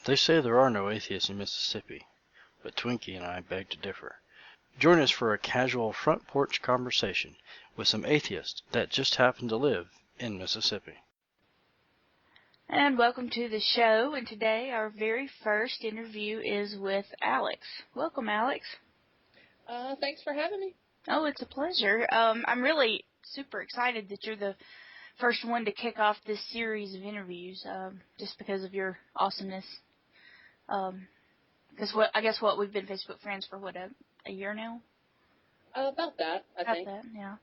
They say there are no atheists in Mississippi, but Twinkie and I beg to differ. Join us for a casual front porch conversation with some atheists that just happen to live in Mississippi. And welcome to the show, and today our very first interview is with Alex. Welcome, Alex. Thanks for having me. Oh, it's a pleasure. I'm really super excited that you're the first one to kick off this series of interviews, just because of your awesomeness. Because I guess we've been Facebook friends for a year now? About that, I think. About that, yeah.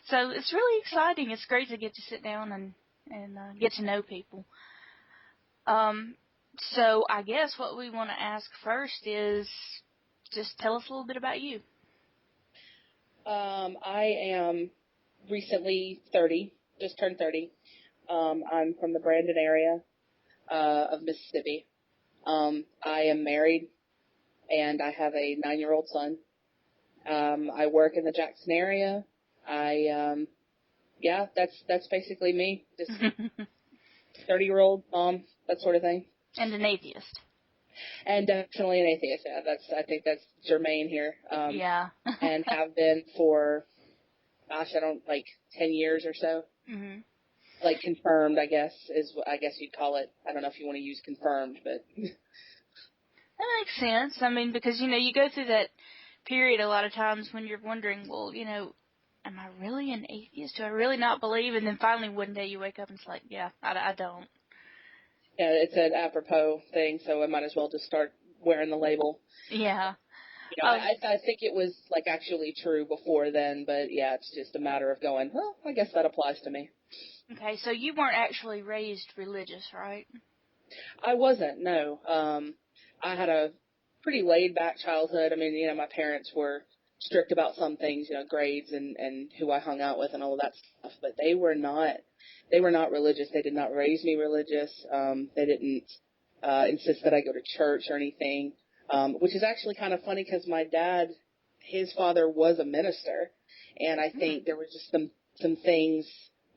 So it's really exciting. It's great to get to sit down and get to know people. So I guess what we want to ask first is just tell us a little bit about you. I am recently 30, just turned 30. I'm from the Brandon area of Mississippi. I am married, and I have a 9-year-old son. I work in the Jackson area. That's basically me. Just 30-year-old mom, that sort of thing. And an atheist. And definitely an atheist. Yeah, I think that's germane here. Yeah. And have been for, 10 years or so. Mm-hmm. Like confirmed, I guess you'd call it. I don't know if you want to use confirmed, but. That makes sense. I mean, because, you go through that period a lot of times when you're wondering, well, am I really an atheist? Do I really not believe? And then finally one day you wake up and it's like, yeah, I don't. Yeah, it's an apropos thing, so I might as well just start wearing the label. Yeah. I think it was, actually true before then, but, yeah, it's just a matter of going, well, I guess that applies to me. Okay, so you weren't actually raised religious, right? I wasn't, no. I had a pretty laid-back childhood. I mean, my parents were strict about some things, grades and who I hung out with and all of that stuff, but they were not religious. They did not raise me religious. They didn't insist that I go to church or anything, which is actually kind of funny because my dad, his father was a minister, and I think there were just some things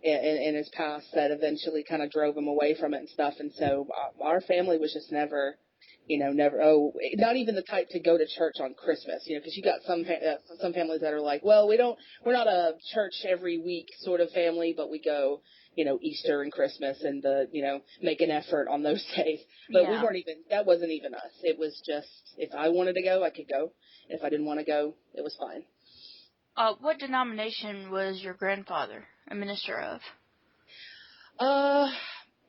in his past that eventually kind of drove him away from it and stuff, and so our family was just never, not even the type to go to church on Christmas, because you got some families that are like, well, we're not a church every week sort of family, but we go, Easter and Christmas and make an effort on those days. But yeah. That wasn't even us. It was just, if I wanted to go, I could go. If I didn't want to go, it was fine. What denomination was your grandfather a minister of?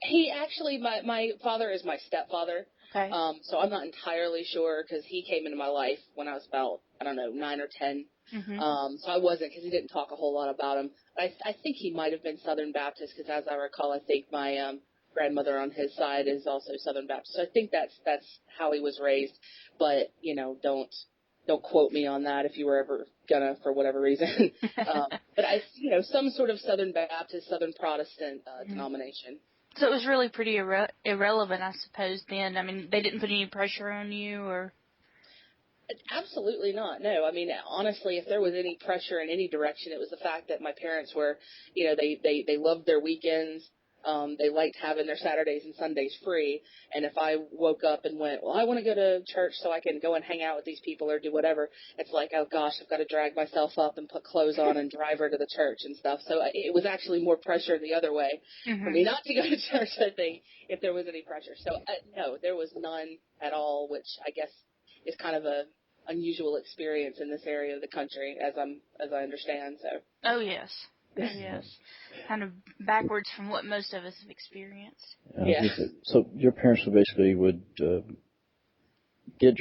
He actually, my father is my stepfather. Okay. So I'm not entirely sure because he came into my life when I was about, 9 or 10. Mm-hmm. So I wasn't, because he didn't talk a whole lot about him. I think he might have been Southern Baptist, because as I recall, I think my grandmother on his side is also Southern Baptist. So I think that's how he was raised. But don't quote me on that if you were ever gonna, for whatever reason. But some sort of Southern Baptist, Southern Protestant denomination. So it was really pretty irrelevant, I suppose, then. I mean, they didn't put any pressure on you, or? Absolutely not. No. I mean, honestly, if there was any pressure in any direction, it was the fact that my parents were, they loved their weekends. They liked having their Saturdays and Sundays free. And if I woke up and went, well, I want to go to church so I can go and hang out with these people or do whatever, it's like, oh gosh, I've got to drag myself up and put clothes on and drive her to the church and stuff. So it was actually more pressure the other way for me not to go to church, I think, if there was any pressure. So no, there was none at all, which I guess is kind of a unusual experience in this area of the country, as I understand. So. Oh yes. Yes, kind of backwards from what most of us have experienced. Yeah. So your parents would get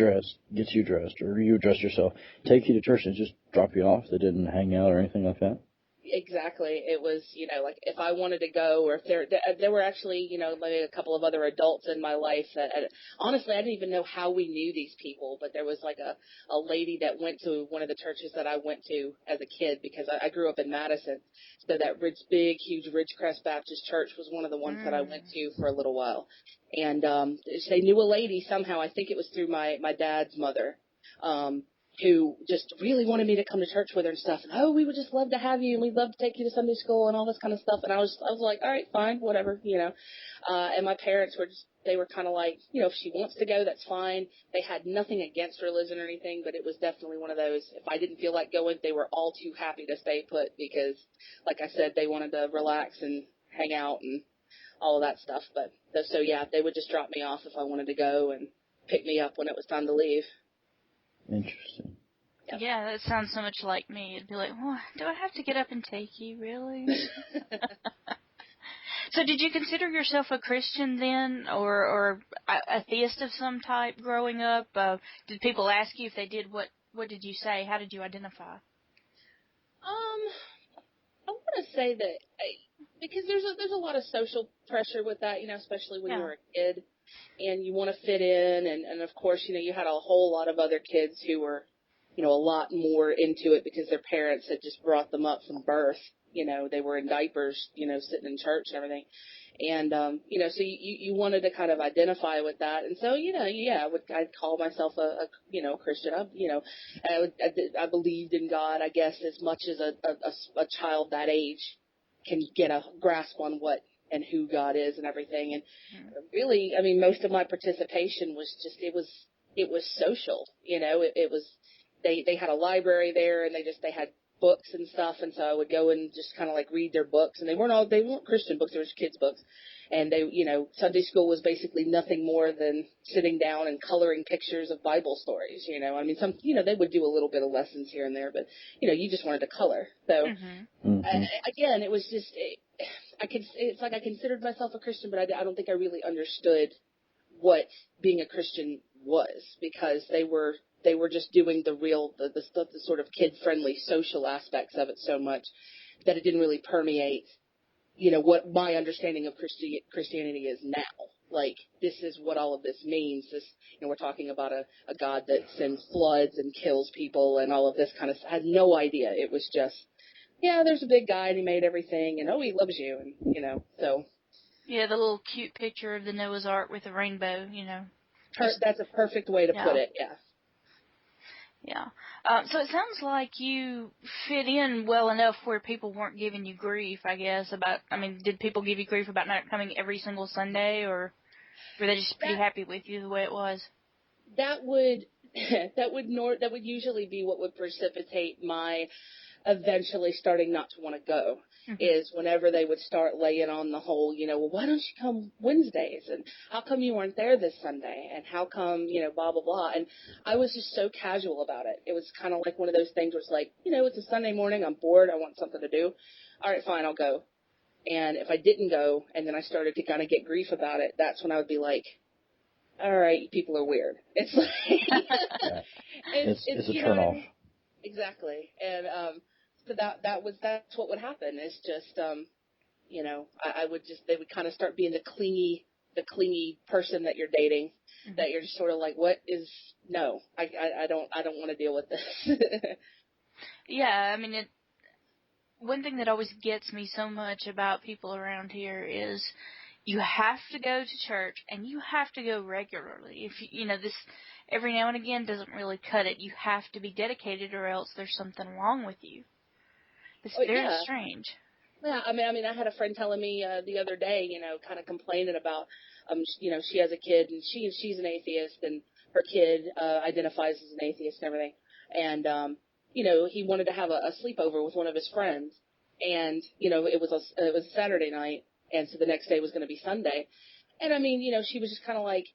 you dressed, or you dress yourself, take you to church and just drop you off. They didn't hang out or anything like that? Exactly. It was, if I wanted to go, or if there were actually, maybe a couple of other adults in my life that, honestly, I didn't even know how we knew these people, but there was a lady that went to one of the churches that I went to as a kid, because I grew up in Madison. So that big, huge Ridgecrest Baptist Church was one of the ones that I went to for a little while. And, they knew a lady somehow. I think it was through my dad's mother. who just really wanted me to come to church with her and stuff. And, oh, we would just love to have you, and we'd love to take you to Sunday school and all this kind of stuff. And I was like, all right, fine, whatever, you know. And my parents they were kind of like, you know, if she wants to go, that's fine. They had nothing against religion or anything, but it was definitely one of those, if I didn't feel like going, they were all too happy to stay put because, like I said, they wanted to relax and hang out and all of that stuff. But so yeah, they would just drop me off if I wanted to go and pick me up when it was time to leave. Interesting. Yep. Yeah, that sounds so much like me. It'd be like, well, do I have to get up and take you, really? So did you consider yourself a Christian then, or a theist of some type growing up? Did people ask you if they did? What did you say? How did you identify? I want to say that because there's a lot of social pressure with that, you know, especially when you're a kid and you want to fit in, and of course, you know, you had a whole lot of other kids who were, you know, a lot more into it because their parents had just brought them up from birth. You know, they were in diapers, you know, sitting in church and everything. And, you know, so you wanted to kind of identify with that. And so, you know, yeah, I'd call myself a you know, Christian. I believed in God, I guess, as much as a child that age can get a grasp on what and who God is and everything. And really, I mean, most of my participation was just, it was social, you know, it was, they had a library there and they had books and stuff, and so I would go and just kind of like read their books, and they weren't Christian books, they were just kids books, and they, you know, Sunday school was basically nothing more than sitting down and coloring pictures of Bible stories, you know. I mean, some, you know, they would do a little bit of lessons here and there, but, you know, you just wanted to color. So again, it was just, it's like I considered myself a Christian, but I don't think I really understood what being a Christian was, because they were just doing the sort of kid-friendly social aspects of it so much that it didn't really permeate, you know, what my understanding of Christianity is now. Like, this is what all of this means. This, you know, we're talking about a God that sends floods and kills people and all of this kind of stuff. I had no idea. It was just, yeah, there's a big guy and he made everything, and oh, he loves you, and, you know, so. Yeah, the little cute picture of the Noah's Ark with a rainbow, you know. That's a perfect way to put it, yeah. Yeah. So it sounds like you fit in well enough where people weren't giving you grief, I guess, did people give you grief about not coming every single Sunday, or were they just pretty happy with you the way it was? That would usually be what would precipitate my eventually starting not to want to go, is whenever they would start laying on the whole, you know, well, why don't you come Wednesdays, and how come you weren't there this Sunday, and how come, you know, blah, blah, blah. And I was just so casual about it. It was kind of like one of those things where it's like, you know, it's a Sunday morning, I'm bored, I want something to do. All right, fine, I'll go. And if I didn't go, and then I started to kind of get grief about it, that's when I would be like, all right, people are weird. It's like, it's a turn off. Exactly. And, so that's what would happen. It's just, you know, they would kind of start being the clingy person that you're dating, that you're just sort of like, no, I don't want to deal with this. Yeah, I mean, one thing that always gets me so much about people around here is you have to go to church, and you have to go regularly. If you know, this every now and again doesn't really cut it. You have to be dedicated, or else there's something wrong with you. It's very strange. Yeah, I mean, I had a friend telling me the other day, you know, kind of complaining about, you know, she has a kid, and she's an atheist, and her kid identifies as an atheist and everything. And you know, he wanted to have a sleepover with one of his friends, and you know, it was a Saturday night, and so the next day was going to be Sunday. And I mean, you know, she was just kind of like,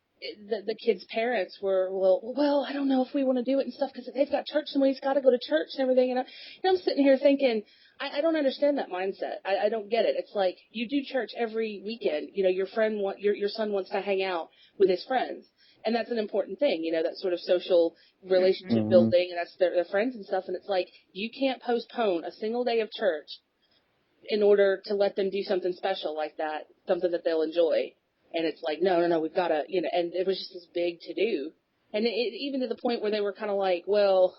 the kid's parents were, well, I don't know if we want to do it and stuff, because they've got church, somebody's got to go to church and everything. And I'm sitting here thinking, I don't understand that mindset. I don't get it. It's like, you do church every weekend. You know, your son wants to hang out with his friends. And that's an important thing, you know, that sort of social relationship building, and that's their friends and stuff. And it's like, you can't postpone a single day of church in order to let them do something special like that, something that they'll enjoy. And it's like, no, we've got to, you know, and it was just this big to-do. And even to the point where they were kind of like, well,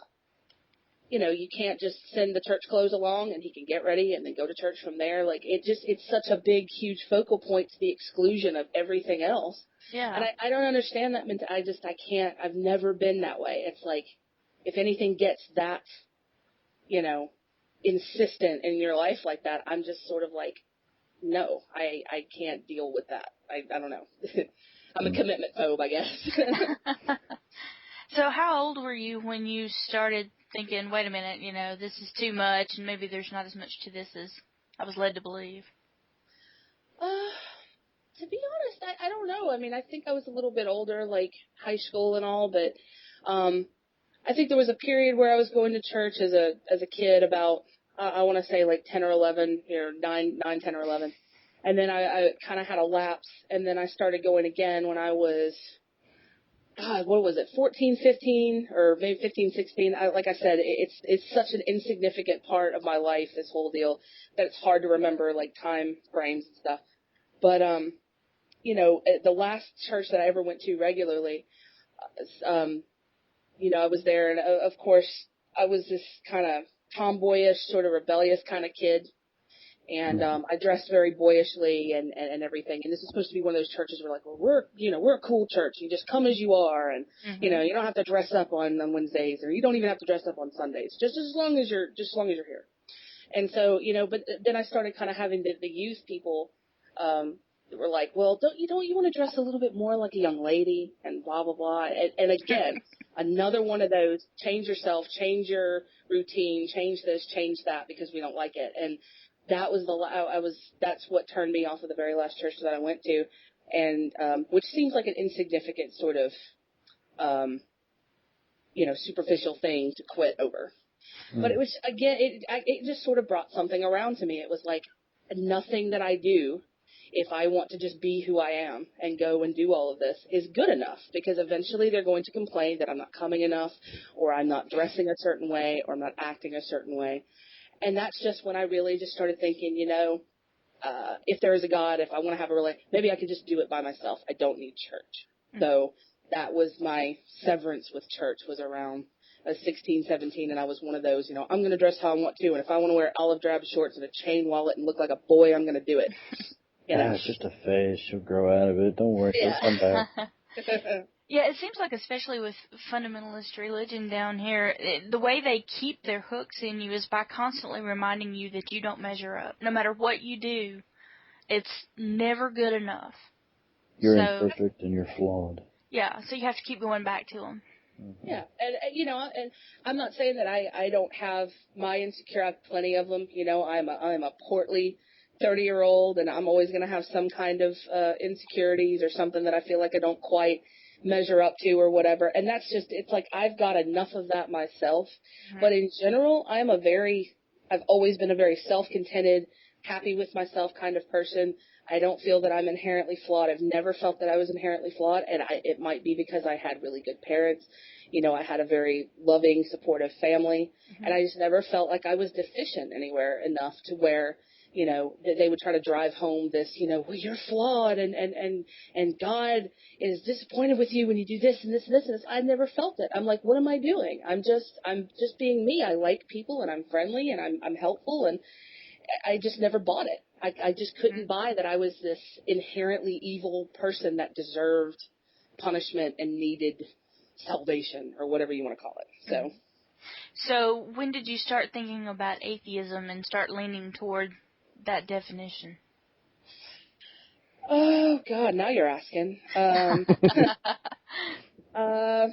you know, you can't just send the church clothes along and he can get ready and then go to church from there. Like, it's such a big, huge focal point to the exclusion of everything else. Yeah. And I don't understand that. I can't, I've never been that way. It's like, if anything gets that, insistent in your life like that, I'm just sort of like, no, I can't deal with that. I don't know. I'm a commitment phobe, I guess. So how old were you when you started thinking, wait a minute, this is too much and maybe there's not as much to this as I was led to believe? To be honest, I don't know. I mean, I think I was a little bit older, like high school and all, but I think there was a period where I was going to church as a kid about, I want to say like 10 or 11, 9, 10 or 11. And then I kind of had a lapse, and then I started going again when I was, God, what was it, 14, 15, or maybe 15, 16. Like I said, it's such an insignificant part of my life, this whole deal, that it's hard to remember, like, time frames and stuff. But, the last church that I ever went to regularly, I was there, and of course, I was this kind of tomboyish, sort of rebellious kind of kid. And I dressed very boyishly and everything. And this is supposed to be one of those churches where, like, well, we're a cool church. You just come as you are, and you don't have to dress up on Wednesdays, or you don't even have to dress up on Sundays. Just as long as you're here. And so, but then I started kind of having the youth people that were like, well, don't you want to dress a little bit more like a young lady, and blah blah blah. And again, another one of those, change yourself, change your routine, change this, change that, because we don't like it. And that was that's what turned me off of the very last church that I went to, and which seems like an insignificant sort of superficial thing to quit over. But it was, again, it just sort of brought something around to me. It was like, nothing that I do, if I want to just be who I am and go and do all of this, is good enough, because eventually they're going to complain that I'm not coming enough, or I'm not dressing a certain way, or I'm not acting a certain way. And that's just when I really just started thinking, if there is a God, if I want to have maybe I could just do it by myself. I don't need church. So that was my severance with church, was around 16, 17, and I was one of those, I'm going to dress how I want to, and if I want to wear olive drab shorts and a chain wallet and look like a boy, I'm going to do it. It's just a phase. She'll grow out of it. Don't worry. It'll come back. Yeah, it seems like, especially with fundamentalist religion down here, the way they keep their hooks in you is by constantly reminding you that you don't measure up. No matter what you do, it's never good enough. You're imperfect and you're flawed. Yeah, so you have to keep going back to them. Yeah, and I'm not saying that I don't have my insecure. I have plenty of them. I'm a portly 30-year-old, and I'm always going to have some kind of insecurities or something that I feel like I don't quite measure up to or whatever. And that's just, it's like I've got enough of that myself. But in general, I've always been a very self-contented, happy with myself kind of person. I don't feel that I'm inherently flawed. I've never felt that I was inherently flawed, and it might be because I had really good parents. I had a very loving, supportive family, and I just never felt like I was deficient anywhere enough to where, they would try to drive home this, well, you're flawed, and God is disappointed with you when you do this and this and this and this. I never felt it. I'm like, what am I doing? I'm just being me. I like people, and I'm friendly, and I'm helpful, and I just never bought it. I just couldn't buy that I was this inherently evil person that deserved punishment and needed salvation, or whatever you want to call it. So when did you start thinking about atheism and start leaning toward that definition? Oh, God, now you're asking. To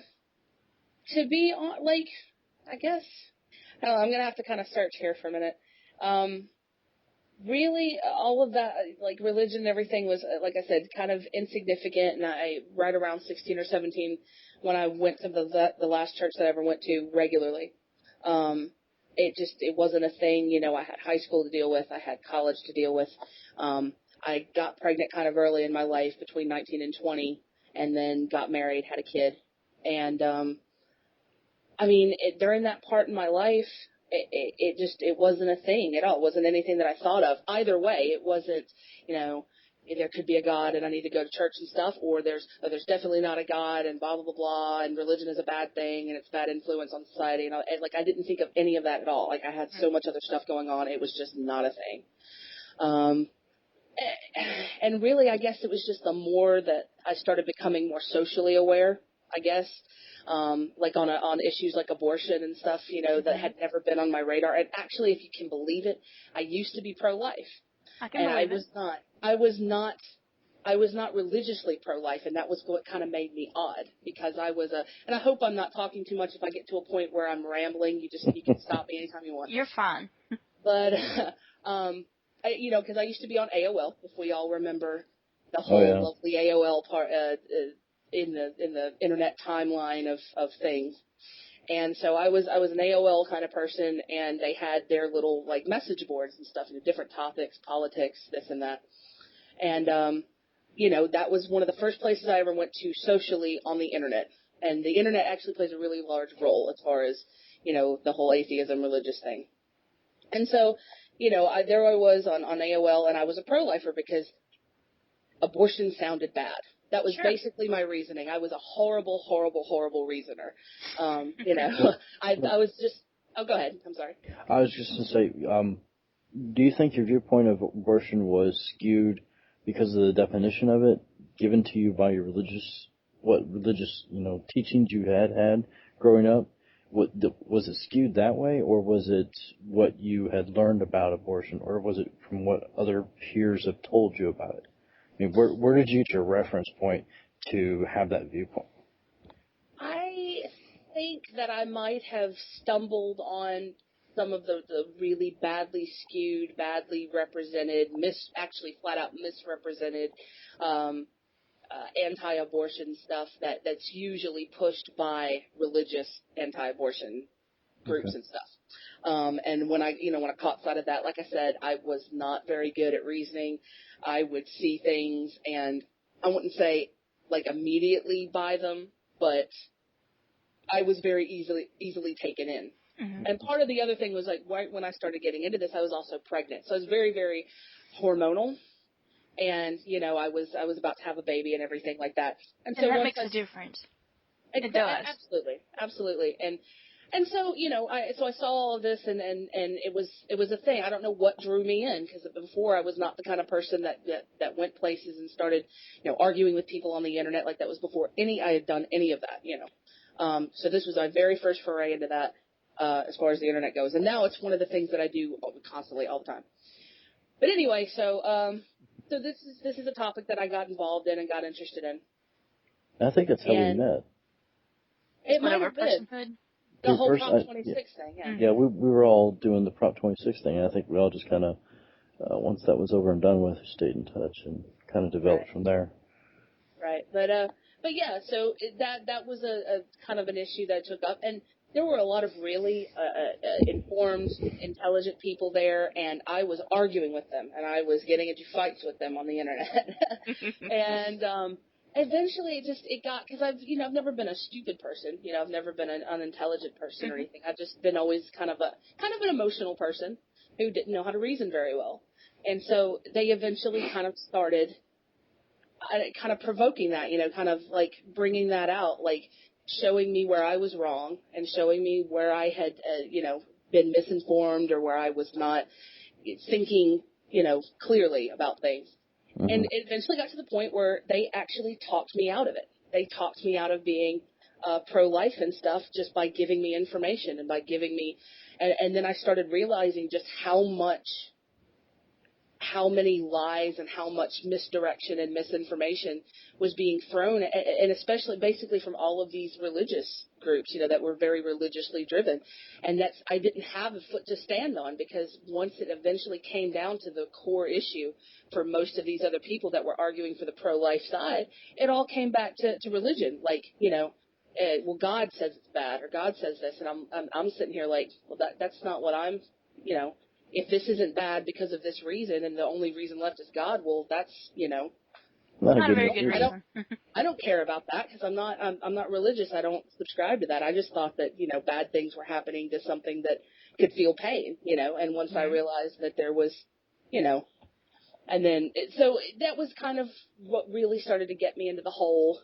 be I guess, I don't know, I'm going to have to kind of search here for a minute. Really, all of that, like religion and everything, was, like I said, kind of insignificant. And right around 16 or 17, when I went to the last church that I ever went to regularly, it wasn't a thing. I had high school to deal with. I had college to deal with. I got pregnant kind of early in my life, between 19 and 20, and then got married, had a kid. And, during that part in my life, it wasn't a thing at all. It wasn't anything that I thought of. Either way, it wasn't, there could be a God and I need to go to church and stuff, or there's definitely not a God and blah, blah, blah, blah, and religion is a bad thing and it's bad influence on society. And I didn't think of any of that at all. Like, I had so much other stuff going on. It was just not a thing. And really, I guess it was just the more that I started becoming more socially aware, I guess. like on issues like abortion and stuff, that had never been on my radar. And actually, if you can believe it, I used to be pro-life. I can believe it. I was not religiously pro-life, and that was what kind of made me odd, because and I hope I'm not talking too much. If I get to a point where I'm rambling, you can stop me anytime you want. You're fine. But, because I used to be on AOL, if we all remember the whole lovely AOL part, in the internet timeline of things. And so I was an AOL kind of person, and they had their little, like, message boards and stuff, different topics, politics, this and that. And, that was one of the first places I ever went to socially on the internet. And the internet actually plays a really large role as far as, the whole atheism religious thing. And so, there I was on AOL, and I was a pro-lifer because abortion sounded bad. That was basically my reasoning. I was a horrible, horrible, horrible reasoner. I was just, oh, go ahead. I'm sorry. I was just going to say, do you think your viewpoint of abortion was skewed because of the definition of it given to you by your religious teachings you had growing up? Was it skewed that way, or was it what you had learned about abortion, or was it from what other peers have told you about it? I mean, where did you get your reference point to have that viewpoint? I think that I might have stumbled on some of the really badly skewed, badly represented, actually flat out misrepresented anti-abortion stuff that's usually pushed by religious anti-abortion groups and stuff. And when I caught sight of that, like I said, I was not very good at reasoning. I would see things, and I wouldn't say like immediately buy them, but I was very easily taken in. Mm-hmm. And part of the other thing was, like, right when I started getting into this, I was also pregnant, so I was very, very hormonal. And, I was about to have a baby and everything like that. And so that makes a difference. It does. Absolutely. And so, I saw all of this, and it was a thing. I don't know what drew me in, because before I was not the kind of person that went places and started, arguing with people on the internet. Like, that was before I had done any of that, So this was my very first foray into that, as far as the internet goes. And now it's one of the things that I do constantly, all the time. But anyway, so this is a topic that I got involved in and got interested in. I think that's how we met. It might have been. The whole Prop 26 thing, yeah. Yeah, we were all doing the Prop 26 thing, and I think we all just kind of, once that was over and done with, stayed in touch and kind of developed from there. Right, but yeah, so that was a kind of an issue that I took up, and there were a lot of really informed, intelligent people there, and I was arguing with them, and I was getting into fights with them on the internet. And eventually it got, because I've never been a stupid person, I've never been an unintelligent person or anything. I've just been always kind of an emotional person who didn't know how to reason very well. And so they eventually kind of started kind of provoking that, kind of like bringing that out, like showing me where I was wrong and showing me where I had, been misinformed, or where I was not thinking, clearly about things. Mm-hmm. And it eventually got to the point where they actually talked me out of it. They talked me out of being pro-life and stuff just by giving me information and by giving me, and then I started realizing just how many lies and how much misdirection and misinformation was being thrown, and especially basically from all of these religious groups, that were very religiously driven. And I didn't have a foot to stand on, because once it eventually came down to the core issue for most of these other people that were arguing for the pro-life side, it all came back to religion. Like, well, God says it's bad, or God says this, and I'm sitting here like, well, that's not what I'm, if this isn't bad because of this reason, and the only reason left is God, well, that's, not a very good reason. I don't care about that, because I'm not religious. I don't subscribe to that. I just thought that, bad things were happening to something that could feel pain, and once I realized that there was, and then, so that was kind of what really started to get me into the whole,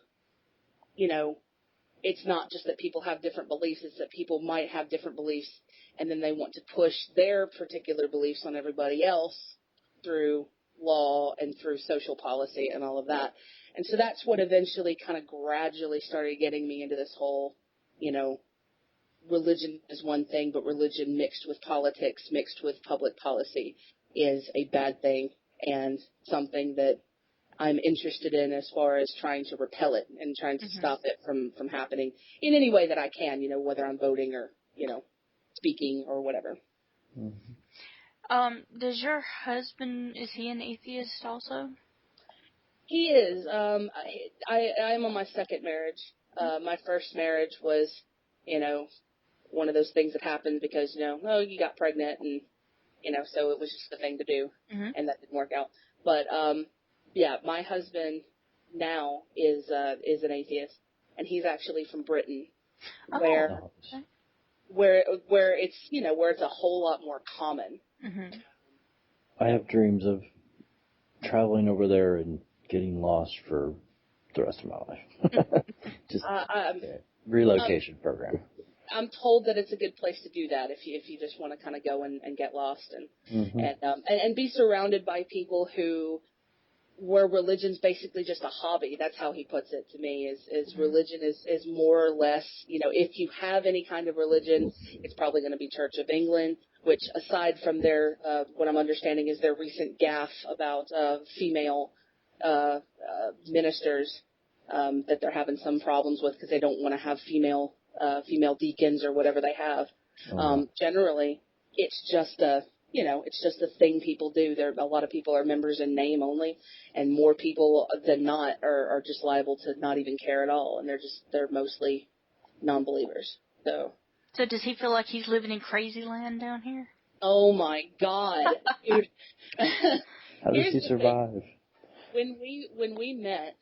it's not just that people have different beliefs, it's that people might have different beliefs, and then they want to push their particular beliefs on everybody else through law and through social policy and all of that. And so that's what eventually kind of gradually started getting me into this whole religion is one thing, but religion mixed with politics, mixed with public policy is a bad thing and something that I'm interested in as far as trying to repel it and trying to stop it from happening in any way that I can, whether I'm voting or, speaking or whatever. Does your husband, is he an atheist also? He is. I'm on my second marriage. My first marriage was, one of those things that happened because, you got pregnant and, so it was just the thing to do, and that didn't work out. But, yeah, my husband now is an atheist, and he's actually from Britain, where it's, where it's a whole lot more common. I have dreams of traveling over there and getting lost for the rest of my life. Just relocation program. I'm told that it's a good place to do that if you just want to kind of go and get lost and be surrounded by people where religion's basically just a hobby. That's how he puts it to me, is religion is more or less, if you have any kind of religion, it's probably going to be Church of England, which aside from their, what I'm understanding is their recent gaffe about female ministers that they're having some problems with because they don't want to have female deacons or whatever they have. Generally, it's just it's just a thing people do. A lot of people are members in name only, and more people than not are just liable to not even care at all, and they're mostly non-believers. So does he feel like he's living in crazy land down here? Oh my God, dude! How does he survive? When we met,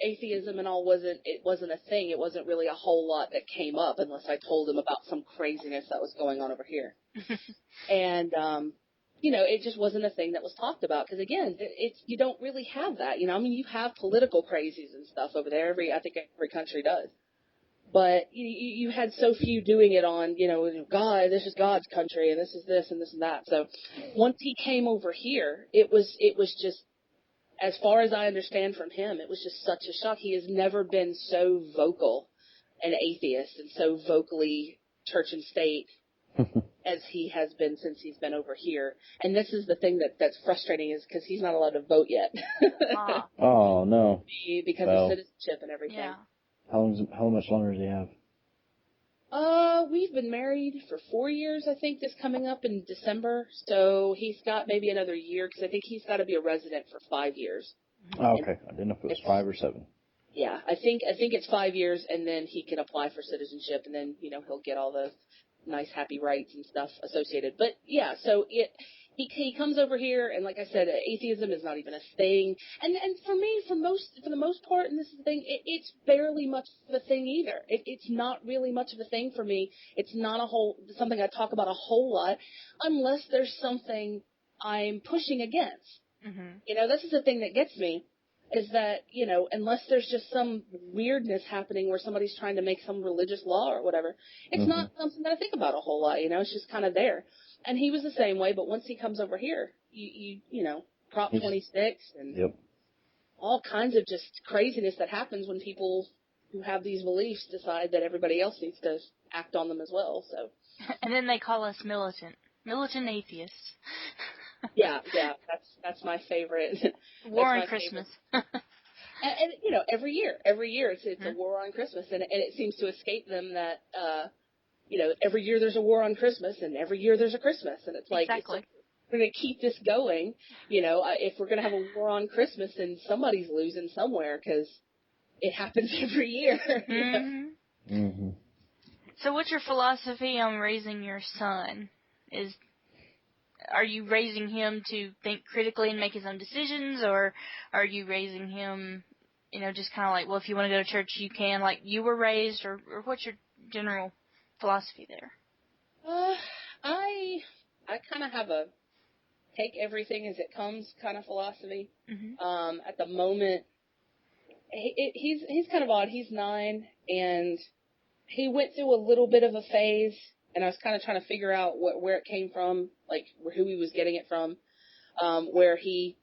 atheism and all wasn't a thing. It wasn't really a whole lot that came up unless I told him about some craziness that was going on over here. And, it just wasn't a thing that was talked about because, again, you don't really have that. You have political crazies and stuff over there. I think every country does. But you had so few doing it on, God, this is God's country and this is this and this and that. So once he came over here, it was just, as far as I understand from him, it was just such a shock. He has never been so vocal an atheist and so vocally church and state as he has been since he's been over here. And this is the thing that's frustrating is because he's not allowed to vote yet. Oh, no. Because of citizenship and everything. Yeah. How much longer does he have? We've been married for 4 years, I think, this coming up in December. So he's got maybe another year because I think he's got to be a resident for 5 years. Oh, okay. I didn't know if it was 5 or 7. Yeah, I think it's 5 years, and then he can apply for citizenship, and then he'll get all the nice, happy rights and stuff associated. But yeah, so he comes over here, and like I said, atheism is not even a thing. And for me, for the most part, and this is the thing, it's barely much of a thing either. It's not really much of a thing for me. It's not something I talk about a whole lot, unless there's something I'm pushing against. This is the thing that gets me, is that, unless there's just some weirdness happening where somebody's trying to make some religious law or whatever, it's not something that I think about a whole lot, it's just kind of there. And he was the same way, but once he comes over here, Prop 26 and all kinds of just craziness that happens when people who have these beliefs decide that everybody else needs to act on them as well. So. And then they call us militant atheists. Yeah, that's my favorite. War on Christmas. And every year it's a war on Christmas, and it seems to escape them that every year there's a war on Christmas, and every year there's a Christmas, and it's like exactly. We're going to keep this going. If we're going to have a war on Christmas, then somebody's losing somewhere because it happens every year. So, what's your philosophy on raising your son? Are you raising him to think critically and make his own decisions, or are you raising him, just kind of like, well, if you want to go to church, you can, like you were raised, or what's your general philosophy there? I kind of have a take everything as it comes kind of philosophy. At the moment, he's kind of odd. He's 9, and he went through a little bit of a phase. And I was kind of trying to figure out where it came from, like who he was getting it from. where he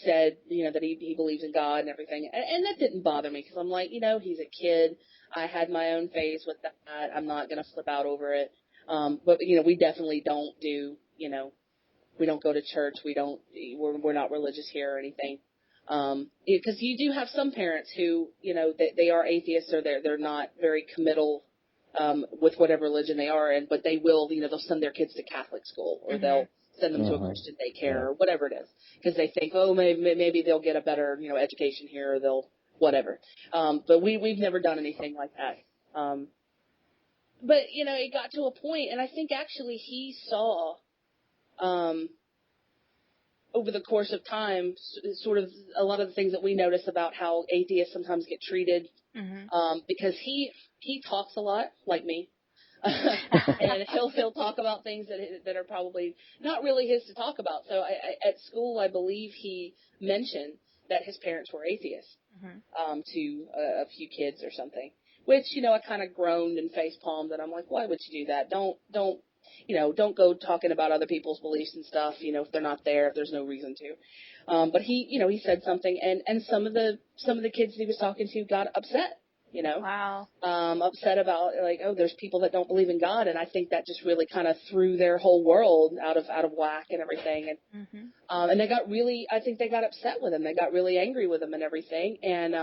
said, that he believes in God and everything. And that didn't bother me because I'm like, he's a kid. I had my own phase with that. I'm not going to flip out over it. But, we definitely don't do, we don't go to church. We're not religious here or anything. Because you do have some parents who, they are atheists or they're not very committal, with whatever religion they are in, but they will, they'll send their kids to Catholic school or they'll send them to a Christian daycare or whatever it is. Because they think, oh, maybe they'll get a better, education here or they'll, whatever. But we've never done anything like that. But, it got to a point, and I think actually he saw, over the course of time, sort of a lot of the things that we notice about how atheists sometimes get treated, because he talks a lot, like me, and he'll talk about things that are probably not really his to talk about. So at school, I believe he mentioned that his parents were atheists, to a few kids or something, which, I kind of groaned and face palmed, and I'm like, why would you do that? Don't go talking about other people's beliefs and stuff, if they're not there, if there's no reason to. But he said something, and some of the kids he was talking to got upset, Wow. Upset about, like, oh, there's people that don't believe in God, and I think that just really kind of threw their whole world out of whack and everything, and they got really, I think they got upset with him, they got really angry with him and everything, and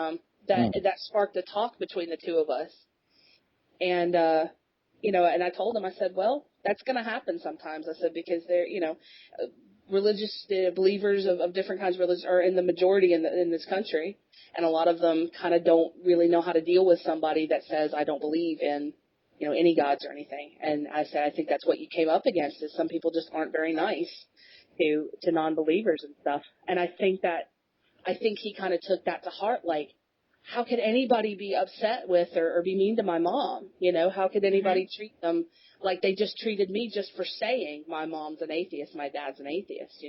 that sparked a talk between the two of us, and and I told him, I said, well, that's going to happen sometimes. I said, because they're, religious believers of different kinds of religions are in the majority in this country. And a lot of them kind of don't really know how to deal with somebody that says, I don't believe in, any gods or anything. And I said, I think that's what you came up against, is some people just aren't very nice to non-believers and stuff. And I think he kind of took that to heart, like, how could anybody be upset with or be mean to my mom? How could anybody treat them like they just treated me just for saying my mom's an atheist, my dad's an atheist,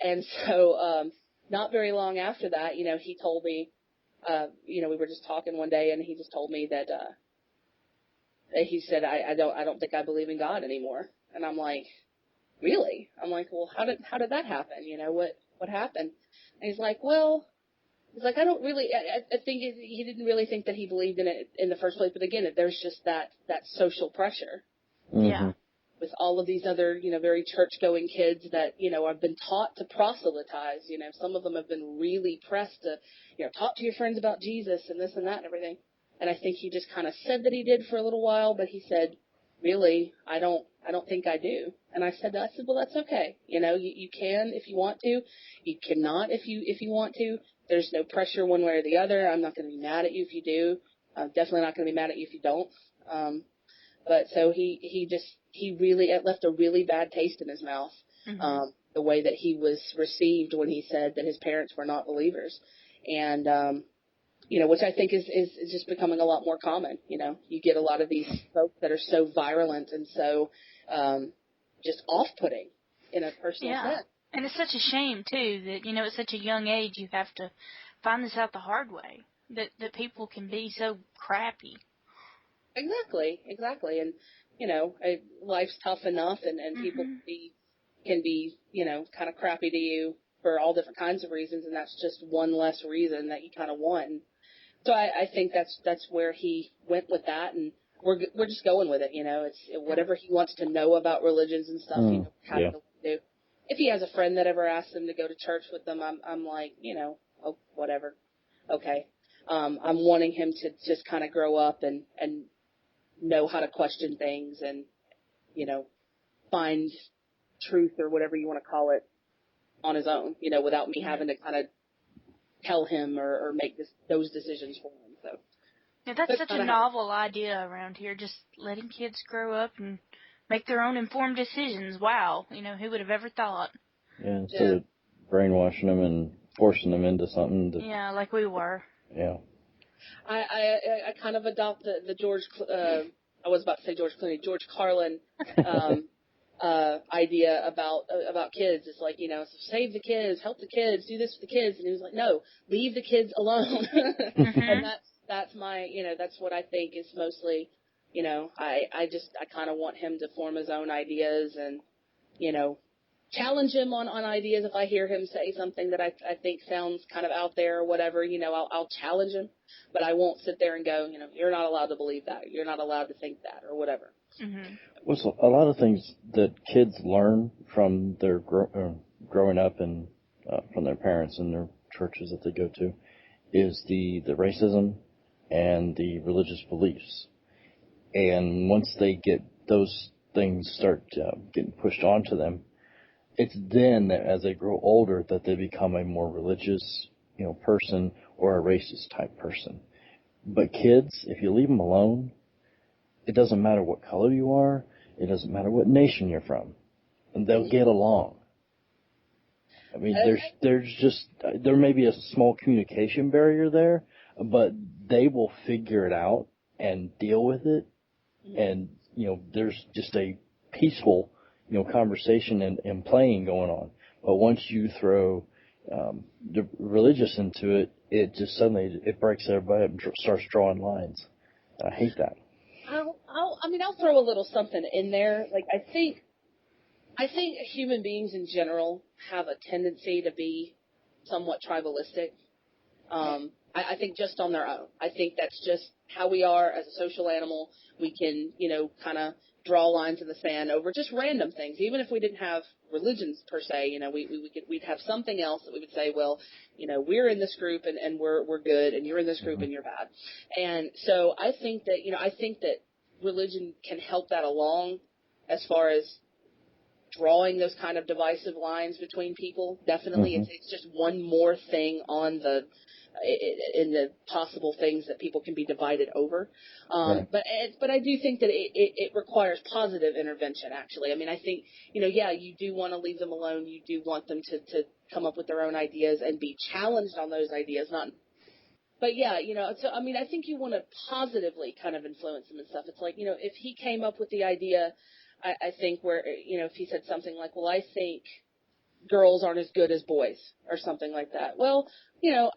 And so, not very long after that, he told me, we were just talking one day and he just told me that, he said, I don't think I believe in God anymore. And I'm like, really? I'm like, well, how did that happen? What happened? And he's like, well, I don't really, I think he didn't really think that he believed in it in the first place. But again, there's just that social pressure. Yeah. With all of these other, very church-going kids that, have been taught to proselytize. Some of them have been really pressed to, talk to your friends about Jesus and this and that and everything. And I think he just kind of said that he did for a little while, but he said, really, I don't think I do. And I said, well, that's okay. You can if you want to. You cannot if you want to. There's no pressure one way or the other. I'm not going to be mad at you if you do. I'm definitely not going to be mad at you if you don't. But so he really, it left a really bad taste in his mouth. The way that he was received when he said that his parents were not believers. And, which I think is just becoming a lot more common. You get a lot of these folks that are so virulent and so, just off-putting in a personal sense. And it's such a shame, too, that, at such a young age you have to find this out the hard way, that people can be so crappy. Exactly. And, life's tough enough and people can be, kind of crappy to you for all different kinds of reasons, and that's just one less reason that you kind of want. And so I think that's where he went with that, and we're just going with it, It's whatever he wants to know about religions and stuff, how to do. If he has a friend that ever asks him to go to church with them, I'm like, oh, whatever. Okay. I'm wanting him to just kind of grow up and know how to question things and, find truth or whatever you want to call it on his own, without me having to kind of tell him or make those decisions for him. So. Yeah, that's such a novel idea around here, just letting kids grow up and make their own informed decisions. Wow. Who would have ever thought? Yeah, instead of brainwashing them and forcing them into something. Yeah, like we were. Yeah. I kind of adopt the George, I was about to say George Carlin, idea about kids. It's like, save the kids, help the kids, do this for the kids. And he was like, no, leave the kids alone. And that's my, that's what I think is mostly, I kind of want him to form his own ideas and, challenge him on ideas. If I hear him say something that I think sounds kind of out there or whatever, I'll challenge him, but I won't sit there and go, you're not allowed to believe that. You're not allowed to think that or whatever. Mm-hmm. Well, so a lot of things that kids learn from their growing up and from their parents and their churches that they go to is the racism and the religious beliefs. And once they get those things start getting pushed onto them, it's then that as they grow older that they become a more religious, person or a racist type person. But kids, if you leave them alone, it doesn't matter what color you are, it doesn't matter what nation you're from, and they'll get along. I mean, there may be a small communication barrier there, but they will figure it out and deal with it. And, there's just a peaceful, conversation and playing going on. But once you throw the religious into it, it just suddenly, it breaks everybody up and starts drawing lines. I hate that. I'll throw a little something in there. Like, I think human beings in general have a tendency to be somewhat tribalistic. I think just on their own. I think that's just how we are as a social animal. We can, kind of draw lines in the sand over just random things. Even if we didn't have religions per se, we'd have something else that we would say, well, we're in this group and we're good, and you're in this group and you're bad. And so I think that religion can help that along as far as drawing those kind of divisive lines between people. Definitely, it's just one more thing on in the possible things that people can be divided over. Right. But I do think that it requires positive intervention, actually. I mean, I think, you do want to leave them alone. You do want them to come up with their own ideas and be challenged on those ideas, but so, I mean, I think you want to positively kind of influence them and stuff. It's like, if he came up with the idea, I think where, if he said something like, well, I think girls aren't as good as boys or something like that. Well,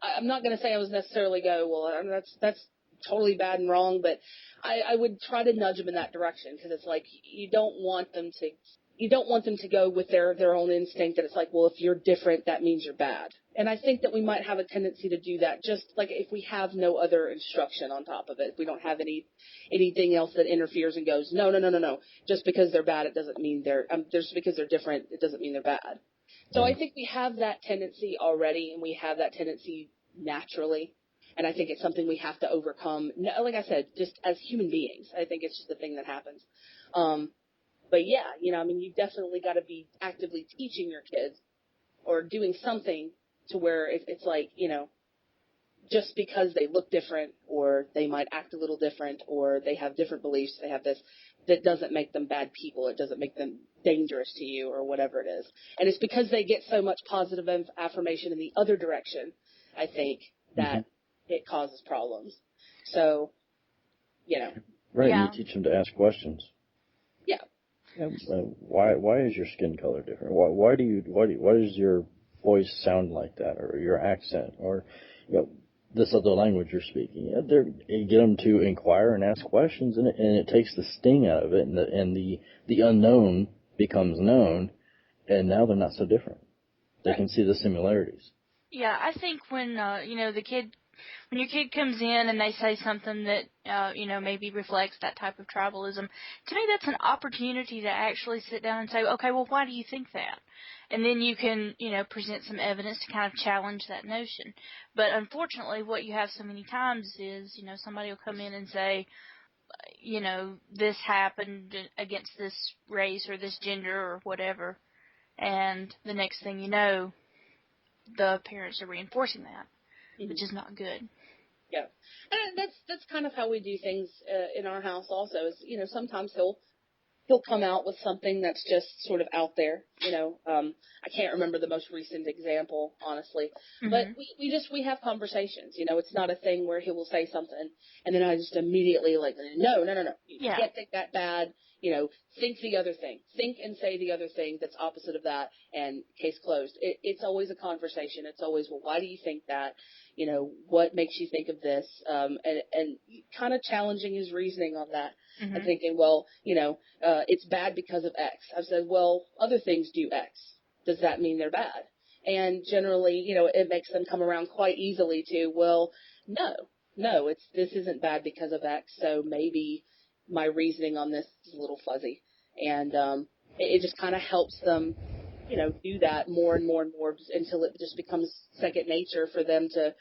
I'm not going to say I was necessarily go, well, that's totally bad and wrong, but I would try to nudge them in that direction, because it's like you don't want them to go with their own instinct that it's like, well, if you're different, that means you're bad. And I think that we might have a tendency to do that just like if we have no other instruction on top of it. If we don't have anything else that interferes and goes, no. Just because they're bad, it doesn't mean just because they're different, it doesn't mean they're bad. So I think we have that tendency already, and we have that tendency naturally. And I think it's something we have to overcome. Like I said, just as human beings, I think it's just a thing that happens. But yeah, you definitely got to be actively teaching your kids or doing something to where it's like, just because they look different or they might act a little different or they have different beliefs, they have this, that doesn't make them bad people. It doesn't make them dangerous to you or whatever it is. And it's because they get so much positive affirmation in the other direction, I think, that it causes problems. So, Right, Yeah. and you teach them to ask questions. Yeah. Why is your skin color different? Why does your voice sound like that, or your accent, or this other language you're speaking? You get them to inquire and ask questions, and it takes the sting out of it, and the unknown becomes known, and now they're not so different. They can see the similarities. Yeah, I think when when your kid comes in and they say something that maybe reflects that type of tribalism, to me that's an opportunity to actually sit down and say, okay, well, why do you think that? And then you can present some evidence to kind of challenge that notion. But unfortunately, what you have so many times is somebody will come in and say, this happened against this race or this gender or whatever, and the next thing you know, the parents are reinforcing that, which is not good. Yeah, and that's kind of how we do things in our house. Also, is sometimes he'll come out with something that's just sort of out there. I can't remember the most recent example, honestly, but we have conversations. It's not a thing where he will say something and then I just immediately like, no, you can't think that bad. Think the other thing. Think and say the other thing that's opposite of that, and case closed. It's always a conversation. It's always, well, why do you think that? What makes you think of this? And kind of challenging his reasoning on that. Mm-hmm. And thinking, well, it's bad because of X. I've said, well, other things do X. does that mean they're bad? And generally, you know, it makes them come around quite easily to, well, no, this isn't bad because of X, so maybe my reasoning on this is a little fuzzy. And it just kind of helps them, you know, do that more and more and more until it just becomes second nature for them to,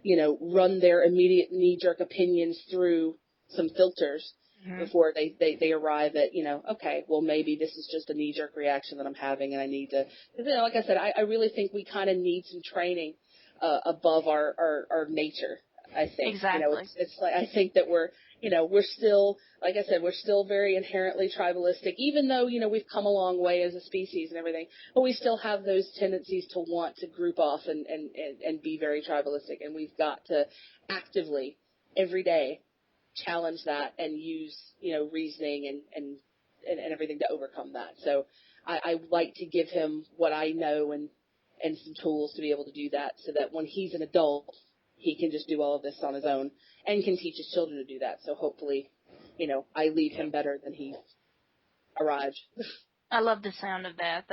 you know, run their immediate knee-jerk opinions through some filters before they arrive at, you know, okay, well, maybe this is just a knee-jerk reaction that I'm having, and I need to, you know, like I said, I really think we kind of need some training above our nature, I think. Exactly. You know, it's like, I think that we're, you know, we're still, like I said, we're still very inherently tribalistic, even though, you know, we've come a long way as a species and everything, but we still have those tendencies to want to group off and be very tribalistic, and we've got to actively, every day, challenge that and use, you know, reasoning and everything to overcome that. So I like to give him what I know and some tools to be able to do that, so that when he's an adult, he can just do all of this on his own and can teach his children to do that. So hopefully, you know, I leave him better than he arrived. I love the sound of that.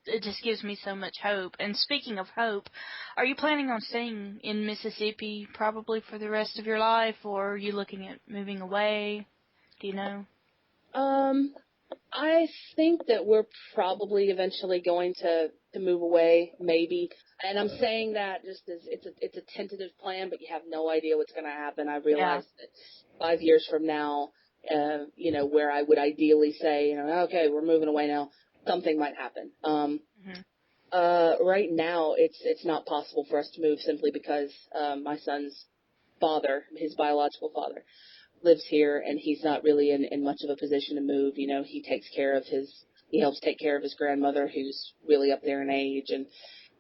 It just gives me so much hope. And speaking of hope, are you planning on staying in Mississippi probably for the rest of your life, or are you looking at moving away? Do you know? I think that we're probably eventually going to move away, maybe. And I'm saying that just as it's a tentative plan, but you have no idea what's going to happen. I realize that 5 years from now, you know, where I would ideally say, you know, okay, we're moving away now, something might happen. Right now, it's not possible for us to move simply because my son's father, his biological father, lives here, and he's not really in much of a position to move. You know, he helps take care of his grandmother, who's really up there in age, and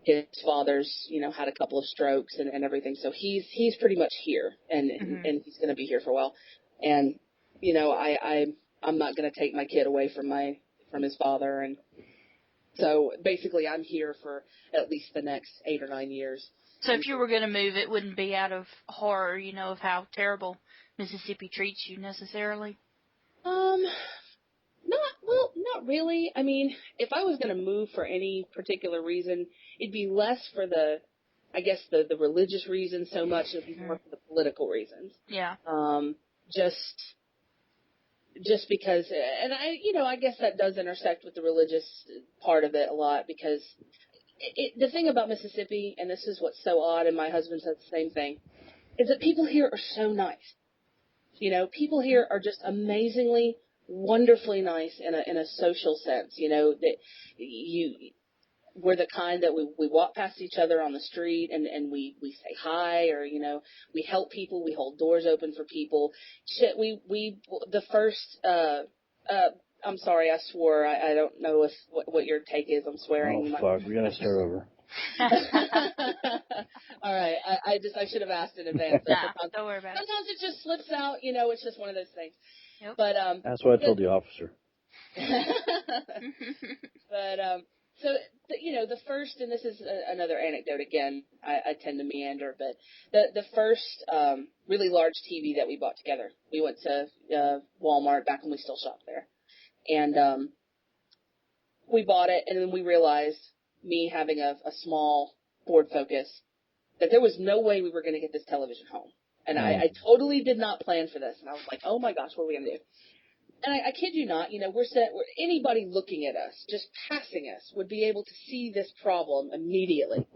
his father's, you know, had a couple of strokes and everything. So he's pretty much here, and he's going to be here for a while. And, you know, I'm not going to take my kid away from his father. And so basically I'm here for at least the next 8 or 9 years. So if you were going to move, it wouldn't be out of horror, you know, of how terrible Mississippi treats you necessarily? Not really. I mean, if I was going to move for any particular reason, it'd be less for the religious reasons so much. It'd be more for the political reasons. Yeah. Just because, and I guess that does intersect with the religious part of it a lot, because the thing about Mississippi, and this is what's so odd, and my husband said the same thing, is that people here are so nice. You know, people here are just amazingly, wonderfully nice in a social sense. You know, that we're the kind that we walk past each other on the street and we say hi, or, you know, we help people, we hold doors open for people. The first, I'm sorry, I swore. I don't know what your take is. I'm swearing. Oh, fuck. We gotta start over. All right. I should have asked in advance. Nah, don't worry about it. Sometimes it just slips out, you know, it's just one of those things. Yep. But, that's what I told the officer. But, so, you know, the first, and this is another anecdote again, I tend to meander, but the first really large TV that we bought together, we went to Walmart back when we still shopped there. And we bought it, and then we realized, me having a small Ford Focus, that there was no way we were going to get this television home. And I totally did not plan for this. And I was like, oh my gosh, what are we going to do? And I kid you not, you know, anybody looking at us, just passing us, would be able to see this problem immediately,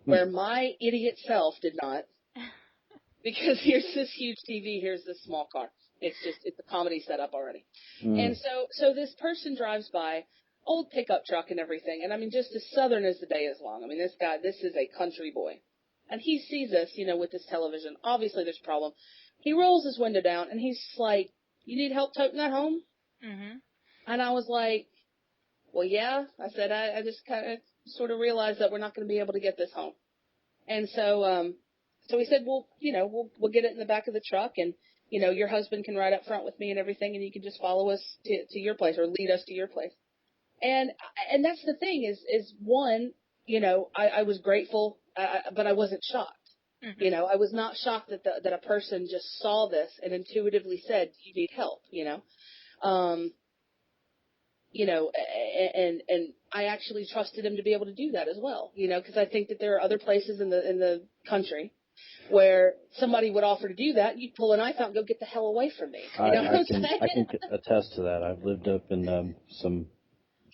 where my idiot self did not. Because here's this huge TV, here's this small car. It's a comedy setup already. And so this person drives by, old pickup truck and everything, and I mean, just as southern as the day is long. I mean, this is a country boy. And he sees us, you know, with this television. Obviously there's a problem. He rolls his window down, and he's like, you need help toting that home? Mm-hmm. And I was like, well, yeah. I said, I just kind of sort of realized that we're not going to be able to get this home. And so he said, well, you know, we'll get it in the back of the truck, and, you know, your husband can ride up front with me and everything, and you can just follow us to your place, or lead us to your place. And that's the thing is one, you know, I was grateful, but I wasn't shocked. Mm-hmm. You know, I was not shocked that a person just saw this and intuitively said, you need help, you know. You know, and I actually trusted him to be able to do that as well, because I think that there are other places in the country where somebody would offer to do that. You'd pull a knife out and go, get the hell away from me. You know what I'm saying? I can attest to that. I've lived up in some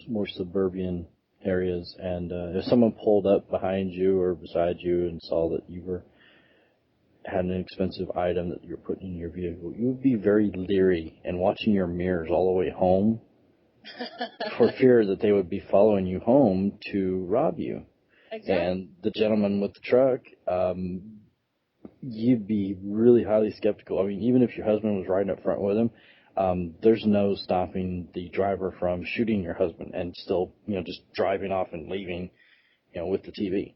more suburban areas, and if someone pulled up behind you or beside you and saw that you had an expensive item that you're putting in your vehicle, you would be very leery and watching your mirrors all the way home for fear that they would be following you home to rob you. Exactly. And the gentleman with the truck, you'd be really highly skeptical. I mean, even if your husband was riding up front with him, there's no stopping the driver from shooting your husband and still, just driving off and leaving, with the TV.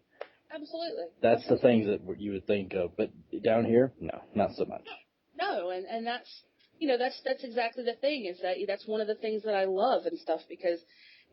Absolutely. That's the things that you would think of. But down here, no, not so much. No, and that's, that's exactly the thing, is that that's one of the things that I love and stuff, because,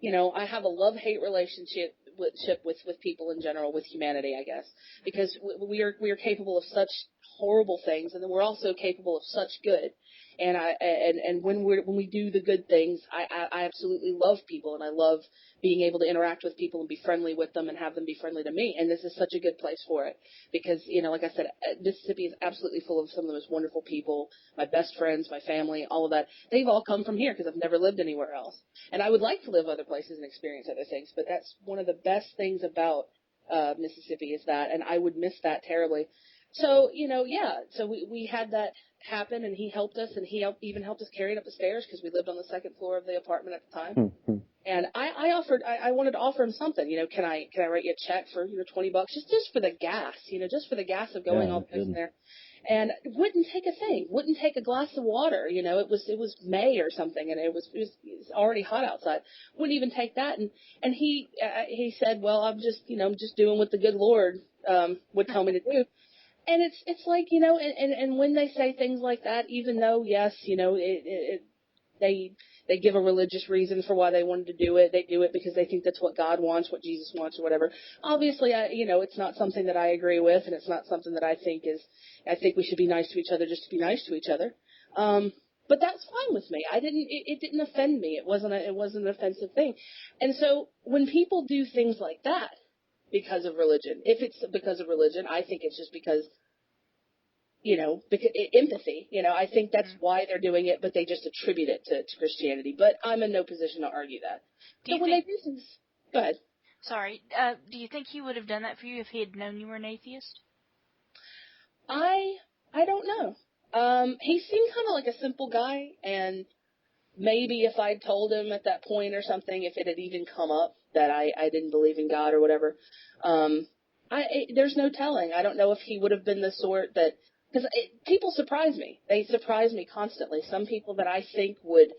I have a love-hate relationship with people in general, with humanity, I guess, because we are capable of such horrible things, and then we're also capable of such good. And when we do the good things, I absolutely love people, and I love being able to interact with people and be friendly with them and have them be friendly to me. And this is such a good place for it, because, like I said, Mississippi is absolutely full of some of the most wonderful people. My best friends, my family, all of that, they've all come from here, because I've never lived anywhere else. And I would like to live other places and experience other things, but that's one of the best things about Mississippi, is that, and I would miss that terribly. So, so we had that happen, and he helped us, and he even helped us carry it up the stairs, because we lived on the second floor of the apartment at the time. Mm-hmm. And I wanted to offer him something, can I write you a check for, $20, just for the gas, just for the gas of going all the way there. And wouldn't take a thing, wouldn't take a glass of water, it was May or something, and it was already hot outside. Wouldn't even take that. And he said, well, I'm just doing what the good Lord, would tell me to do. And it's like, and when they say things like that, even though, yes, they give a religious reason for why they wanted to do it. They do it because they think that's what God wants, what Jesus wants, or whatever. Obviously, it's not something that I agree with, and it's not something that I think we should be nice to each other just to be nice to each other. But that's fine with me. It didn't offend me. It wasn't an offensive thing. And so when people do things like that, because of religion. If it's because of religion, I think it's just because, empathy. I think that's why they're doing it, but they just attribute it to Christianity. But I'm in no position to argue that. They do things, go ahead. Sorry. Do you think he would have done that for you if he had known you were an atheist? I don't know. He seemed kind of like a simple guy, and maybe if I'd told him at that point or something, if it had even come up that I didn't believe in God or whatever, there's no telling. I don't know if he would have been the sort that, because people surprise me. They surprise me constantly. Some people that I think would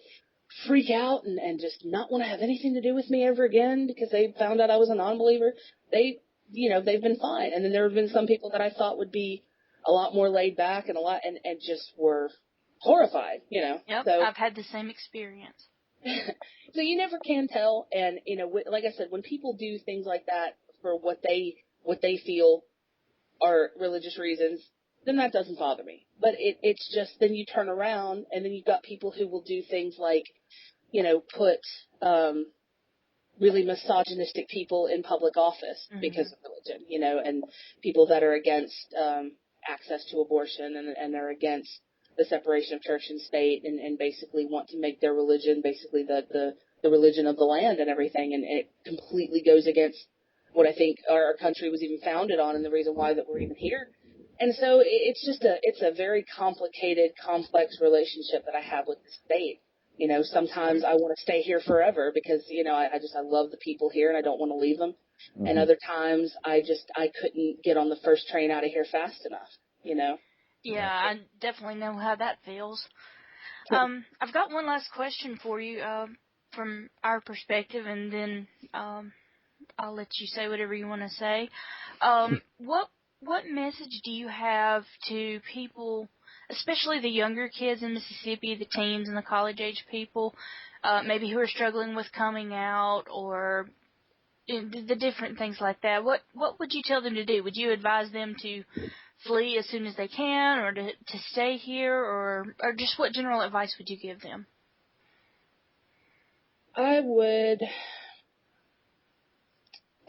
freak out and just not want to have anything to do with me ever again because they found out I was a non-believer, they've been fine. And then there have been some people that I thought would be a lot more laid back and and just were horrified, Yep, So, I've had the same experience. So you never can tell, and like I said, when people do things like that for what they feel are religious reasons, then that doesn't bother me. But it's just, then you turn around and then you've got people who will do things like, put really misogynistic people in public office because of religion, and people that are against access to abortion and are against the separation of church and state, and basically want to make their religion basically the religion of the land and everything, and it completely goes against what I think our country was even founded on and the reason why that we're even here. And so it's a very complicated, complex relationship that I have with the state. Sometimes I want to stay here forever because, I love the people here and I don't want to leave them. Mm-hmm. And other times I couldn't get on the first train out of here fast enough, Yeah, I definitely know how that feels. I've got one last question for you from our perspective, and then I'll let you say whatever you want to say. What message do you have to people, especially the younger kids in Mississippi, the teens and the college-age people, maybe who are struggling with coming out or the different things like that? What would you tell them to do? Would you advise them to flee as soon as they can, or to stay here, or just what general advice would you give them? I would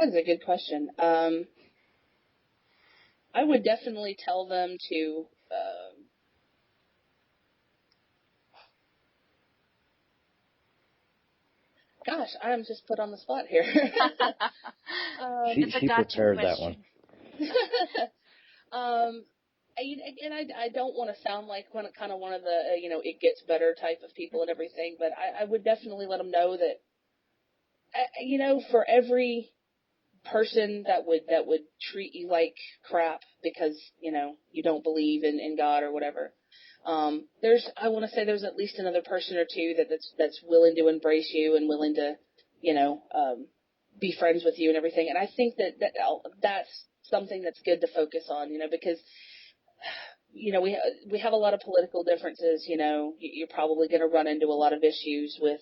That's a good question. I would definitely tell them to, gosh, I'm just put on the spot here. It's a She gotcha prepared question. that one. I don't want to sound like kind of one of the, it gets better type of people and everything, but I would definitely let them know that, for every person that would treat you like crap because, you don't believe in God or whatever, I want to say there's at least another person or two that's willing to embrace you and willing to, be friends with you and everything. And I think that's something that's good to focus on, because, we have a lot of political differences. You're probably going to run into a lot of issues with,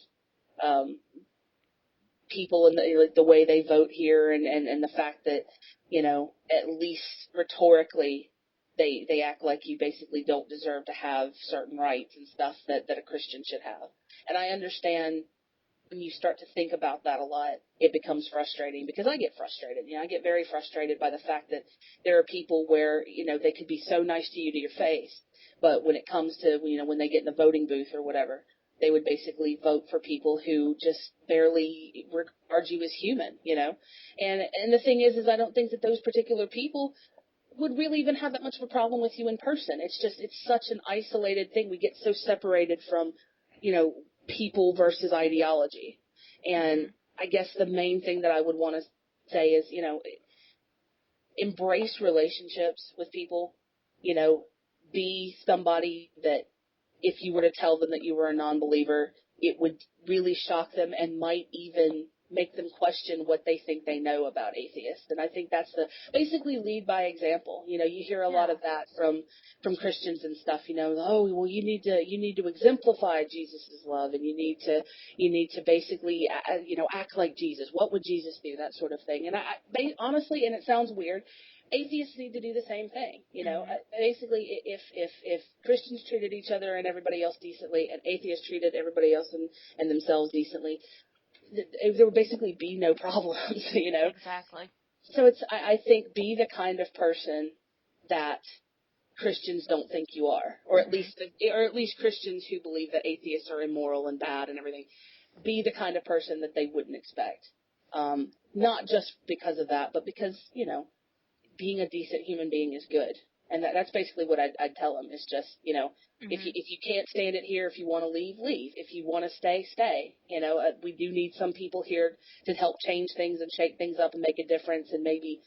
people and the way they vote here and the fact that, at least rhetorically, they act like you basically don't deserve to have certain rights and stuff that a Christian should have. And I understand when you start to think about that a lot, it becomes frustrating, because I get frustrated. I get very frustrated by the fact that there are people where, they could be so nice to you to your face, but when it comes to, when they get in the voting booth or whatever, they would basically vote for people who just barely regard you as human, And the thing is I don't think that those particular people would really even have that much of a problem with you in person. It's such an isolated thing. We get so separated from, people versus ideology. And I guess the main thing that I would want to say is, embrace relationships with people, be somebody that if you were to tell them that you were a non-believer, it would really shock them and might even make them question what they think they know about atheists. And I think that's basically lead by example. You hear a lot of that from Christians and stuff, oh, well, you need to exemplify Jesus' love, and you need to basically, act like Jesus. What would Jesus do? That sort of thing. And honestly, and it sounds weird, atheists need to do the same thing. Basically, if Christians treated each other and everybody else decently, and atheists treated everybody else and themselves decently, there would basically be no problems, Exactly. So I think, be the kind of person that Christians don't think you are, or at least Christians who believe that atheists are immoral and bad and everything. Be the kind of person that they wouldn't expect. Not just because of that, but because, being a decent human being is good. And that's basically what I'd tell them, is just, if you can't stand it here, if you want to leave, leave. If you want to stay, stay. We do need some people here to help change things and shake things up and make a difference, and maybe,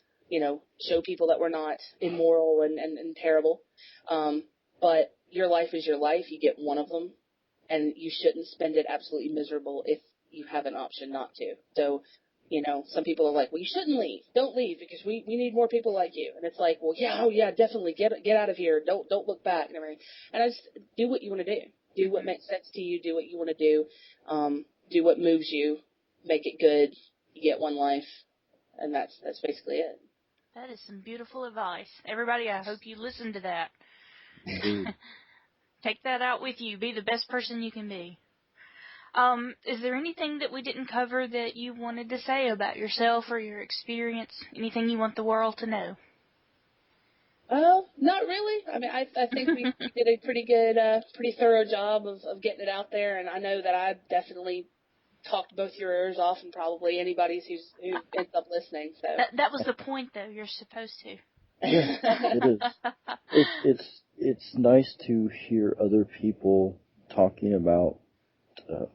show people that we're not immoral and terrible. But your life is your life. You get one of them, and you shouldn't spend it absolutely miserable if you have an option not to. So, some people are like, well, you shouldn't leave. Don't leave, because we need more people like you. And it's like, well, yeah, definitely get out of here. Don't look back and everything. And I just do what you want to do. Do what makes sense to you. Do what you want to do. Do what moves you. Make it good. You get one life, and that's basically it. That is some beautiful advice. Everybody, I hope you listen to that. Take that out with you. Be the best person you can be. Is there anything that we didn't cover that you wanted to say about yourself or your experience? Anything you want the world to know? Not really. I mean, I think we did a pretty thorough job of getting it out there, and I know that I definitely talked both your ears off, and probably anybody's who ends up listening. So that was the point, though. You're supposed to. Yeah, it is. It's nice to hear other people talking about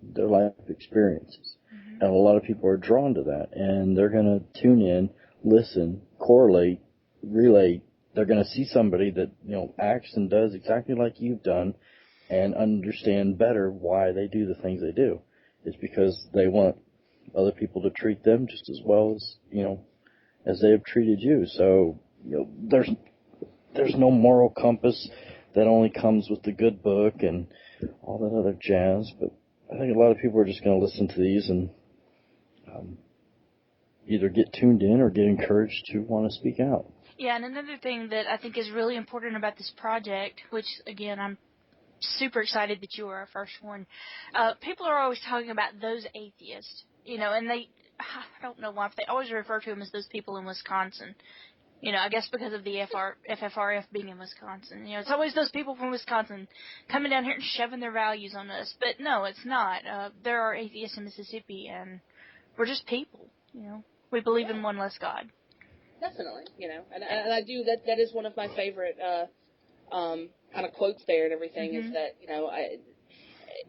their life experiences, and a lot of people are drawn to that, and they're going to tune in, listen, correlate, relate. They're going to see somebody that acts and does exactly like you've done, and understand better why they do the things they do. It's because they want other people to treat them just as well as they have treated you. So there's no moral compass that only comes with the good book and all that other jazz. But I think a lot of people are just going to listen to these and either get tuned in or get encouraged to want to speak out. Yeah, and another thing that I think is really important about this project, which, again, I'm super excited that you were our first one. People are always talking about those atheists, and I don't know why, they always refer to them as those people in Wisconsin. You know, I guess because of the FFRF being in Wisconsin. You know, it's always those people from Wisconsin coming down here and shoving their values on us. But no, it's not. There are atheists in Mississippi, and we're just people, you know. We believe in one less God. Definitely, you know. And I do, that is one of my favorite kind of quotes there and everything, is that, you know,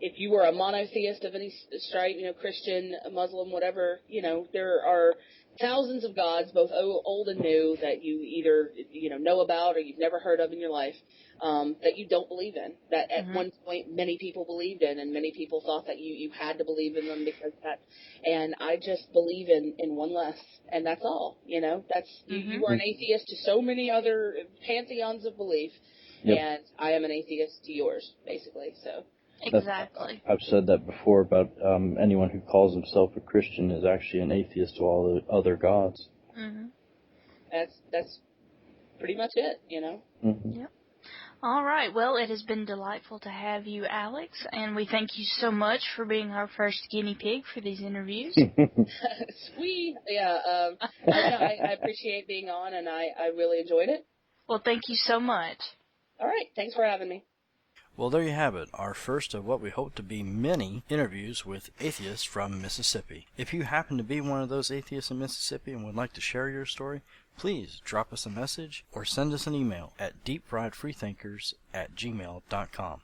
if you were a monotheist of any stripe, you know, Christian, Muslim, whatever, you know, there are thousands of gods, both old and new, that you either, you know about or you've never heard of in your life, that you don't believe in, that at one point many people believed in, and many people thought that you had to believe in them because that, and I just believe in one less, and that's all, you know, that's, you are an atheist to so many other pantheons of belief, and I am an atheist to yours, basically, so. Exactly. I've said that before about anyone who calls himself a Christian is actually an atheist to all the other gods. That's pretty much it, you know. Yep. All right. Well, it has been delightful to have you, Alex, and we thank you so much for being our first guinea pig for these interviews. Sweet. Yeah. I appreciate being on, and I really enjoyed it. Well, thank you so much. All right. Thanks for having me. Well, there you have it, our first of what we hope to be many interviews with atheists from Mississippi. If you happen to be one of those atheists in Mississippi and would like to share your story, please drop us a message or send us an email at deepfriedfreethinkers@gmail.com.